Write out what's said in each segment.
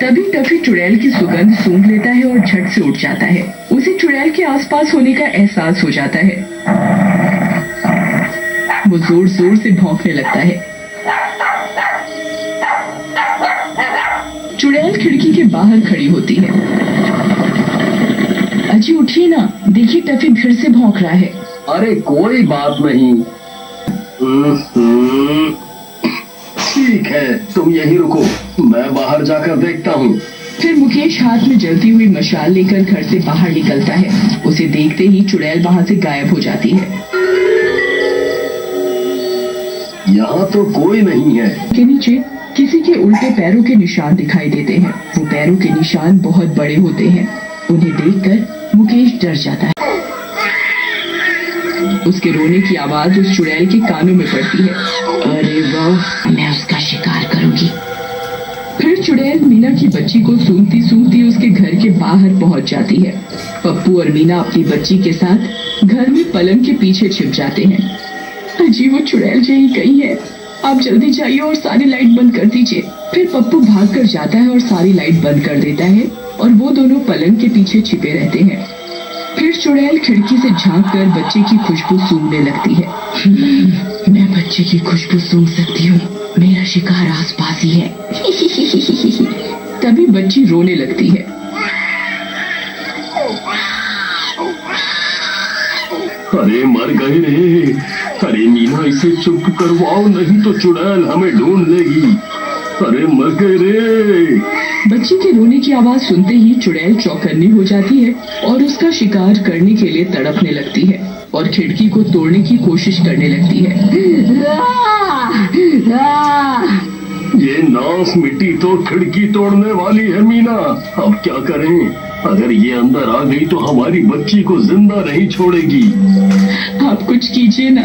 तभी टफी चुड़ैल की सुगंध सूंघ लेता है और झट से उठ जाता है। उसे चुड़ैल के आसपास होने का एहसास हो जाता है। वो जोर जोर से भौंकने लगता है। चुड़ैल खिड़की के बाहर खड़ी होती है। अजी उठिए ना, देखिए टफी फिर से भौंक रहा है। अरे कोई बात नहीं। ठीक है, तुम यहीं रुको, मैं बाहर जाकर देखता हूँ। फिर मुकेश हाथ में जलती हुई मशाल लेकर घर से बाहर निकलता है। उसे देखते ही चुड़ैल वहाँ से गायब हो जाती है। यहाँ तो कोई नहीं है। के नीचे किसी के उल्टे पैरों के निशान दिखाई देते हैं। वो पैरों के निशान बहुत बड़े होते हैं। उन्हें देखकर मुकेश डर जाता है। उसके रोने की आवाज उस चुड़ैल के कानों में पड़ती है। अरे वाह, मैं उसका शिकार करूंगी। फिर चुड़ैल मीना की बच्ची को सूंघती सूंघती उसके घर के बाहर पहुंच जाती है। पप्पू और मीना अपनी बच्ची के साथ घर में पलंग के पीछे छिप जाते हैं। अजी वो चुड़ैल यही कहीं है, आप जल्दी जाइए और सारी लाइट बंद कर दीजिए। फिर पप्पू भाग कर जाता है और सारी लाइट बंद कर देता है और वो दोनों पलंग के पीछे छिपे रहते हैं। फिर चुड़ैल खिड़की से झांक कर बच्चे की खुशबू सूंघने लगती है। मैं बच्चे की खुशबू सूंघ सकती हूँ, मेरा शिकार आसपास ही है। तभी बच्ची रोने लगती है। अरे मर गए रे। अरे मीना, इसे चुप करवाओ, नहीं तो चुड़ैल हमें ढूंढ लेगी। अरे मर गए रे। बच्ची के रोने की आवाज सुनते ही चुड़ैल चौकन्नी हो जाती है और उसका शिकार करने के लिए तड़पने लगती है और खिड़की को तोड़ने की कोशिश करने लगती है। ये नास मिट्टी तो खिड़की तोड़ने वाली है मीना। अब क्या करें? अगर ये अंदर आ गई तो हमारी बच्ची को जिंदा नहीं छोड़ेगी। आप कुछ कीजिए ना।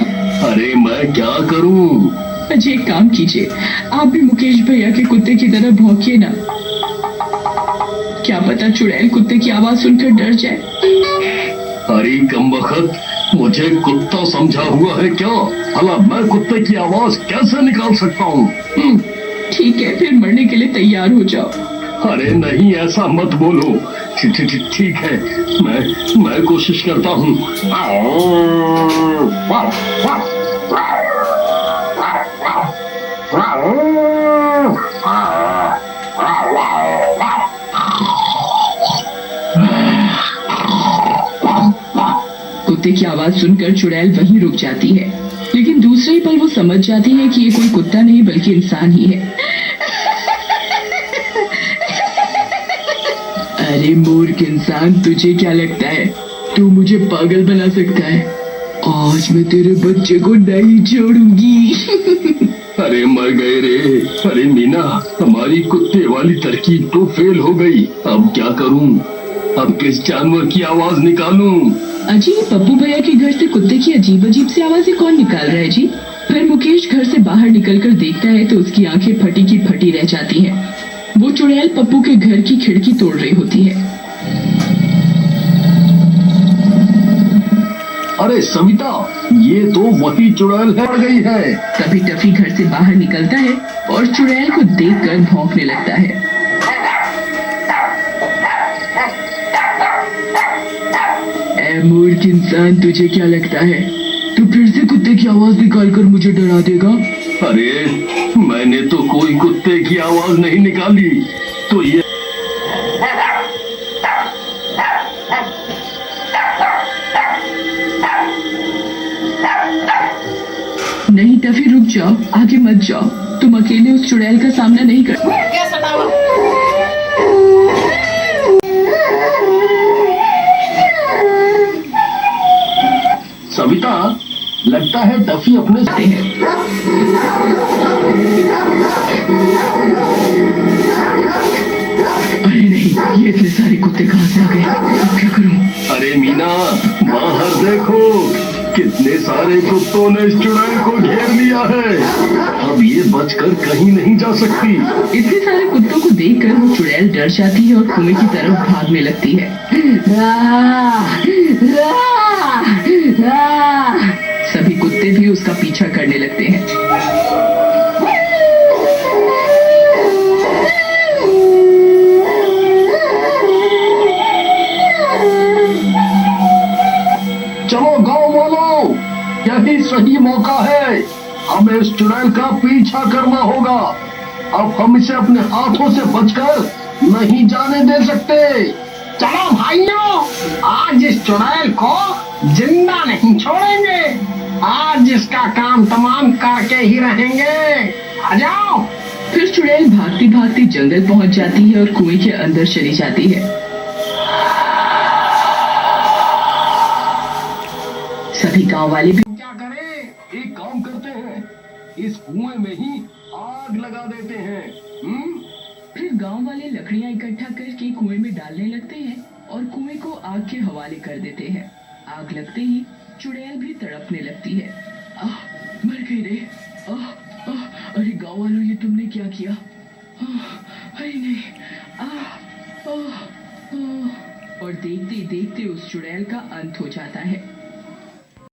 अरे मैं क्या करूं? अजय एक काम कीजिए, आप भी मुकेश भैया के कुत्ते की तरह भौंकिए ना। क्या पता चुड़ैल कुत्ते की आवाज सुनकर डर जाए। अरे कमबख्त, मुझे कुत्ता समझा हुआ है क्या? भला मैं कुत्ते की आवाज कैसे निकाल सकता हूँ? ठीक है, फिर मरने के लिए तैयार हो जाओ। अरे नहीं, ऐसा मत बोलो। ठीक है, मैं कोशिश करता हूँ। कुत्ते की आवाज सुनकर चुड़ैल वहीं रुक जाती है, लेकिन दूसरे ही पल वो समझ जाती है कि ये कोई कुत्ता नहीं बल्कि इंसान ही है। अरे मूर्ख इंसान, तुझे क्या लगता है तू मुझे पागल बना सकता है? आज मैं तेरे बच्चे को नहीं छोड़ूंगी। अरे मर गए रे। अरे मीना, हमारी कुत्ते वाली तरकीब तो फेल हो गई। अब क्या करूं? अब किस जानवर की आवाज निकालूं? अजी, पप्पू भैया के घर से कुत्ते की अजीब अजीब सी आवाजें कौन निकाल रहा है जी? फिर मुकेश घर से बाहर निकलकर देखता है तो उसकी आंखें फटी की फटी रह जाती हैं। वो चुड़ैल पप्पू के घर की खिड़की तोड़ रही होती है। अरे सविता, ये तो वही चुड़ैल है, पड़ गई है। तभी टफी घर से बाहर निकलता है और चुड़ैल को देखकर भौंकने लगता है। ऐ मूर्ख इंसान, तुझे क्या लगता है तू फिर से कुत्ते की आवाज निकाल कर मुझे डरा देगा? अरे मैंने तो कोई कुत्ते की आवाज नहीं निकाली। तो ये नहीं टफी, रुक जाओ, आगे मत जाओ। तुम अकेले उस चुड़ैल का सामना नहीं कर। सविता, लगता है टफी अपने से है। अरे नहीं, ये इतने सारे कुत्ते कहाँ से आ गए? अब क्या करूं? अरे मीना, बाहर देखो, कितने सारे कुत्तों ने इस चुड़ैल को घेर लिया है। अब ये बचकर कहीं नहीं जा सकती। इतने सारे कुत्तों को देखकर वो चुड़ैल डर जाती है और कुएं की तरफ भागने लगती है। सभी कुत्ते भी उसका पीछा करने लगते हैं। मौका है। हमें इस चुड़ैल का पीछा करना होगा। अब हम इसे अपने हाथों से बचकर नहीं जाने दे सकते। चलो भाइयों, आज इस चुड़ैल को जिंदा नहीं छोड़ेंगे। आज इसका काम तमाम करके ही रहेंगे। आ जाओ। फिर चुड़ैल भागती भागती जंगल पहुंच जाती है और कुएं के अंदर चली जाती है। सभी गांव वाले भी क्या करें? एक काम करते हैं, इस कुएं में ही आग लगा देते हैं। फिर गांव वाले लकड़ियां इकट्ठा करके कुएं में डालने लगते हैं और कुएं को आग के हवाले कर देते हैं। आग लगते ही चुड़ैल भी तड़पने लगती है। आह, मर गई रे। आह, आह, अरे गांव वालों, ये तुमने क्या किया? अरे नहीं। आह, आह, आह। और देखते देखते उस चुड़ैल का अंत हो जाता है।